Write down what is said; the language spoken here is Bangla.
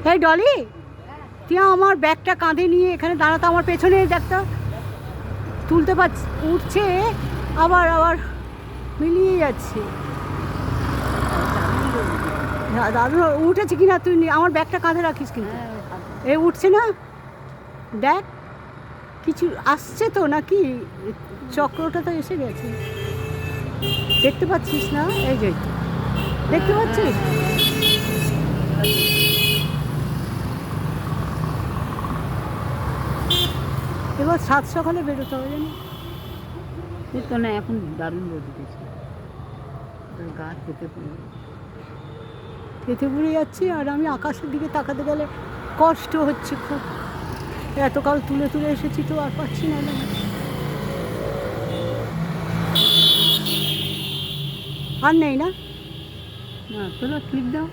এই ডলি, তুই আমার ব্যাগটা কাঁধে নিয়ে এখানে দাঁড়াতো, আমার পেছনে দেখতো, তুলতে পারছি, উঠছে আবার আবার মিলিয়ে যাচ্ছে। দাদু উঠেছে কিনা তুই আমার ব্যাগটা কাঁধে রাখিস কিন্তু। এ উঠছে না, দেখ কিছু আসছে তো নাকি, চক্রটা তো এসে গেছে, দেখতে পাচ্ছিস না? এই যে দেখতে পাচ্ছিস, এবার 7 সকালে বেরোতে হবে জানি তো না, এখন দারুণ রোদ উঠেছে, গা খেতে পড়ে খেতে পড়ে যাচ্ছি। আর আমি আকাশের দিকে তাকাতে গেলে কষ্ট হচ্ছে খুব, এতকাল তুলে তুলে এসেছি তো আর পাচ্ছি না। আর নেই না, না, তোরা ক্লিপ দাও।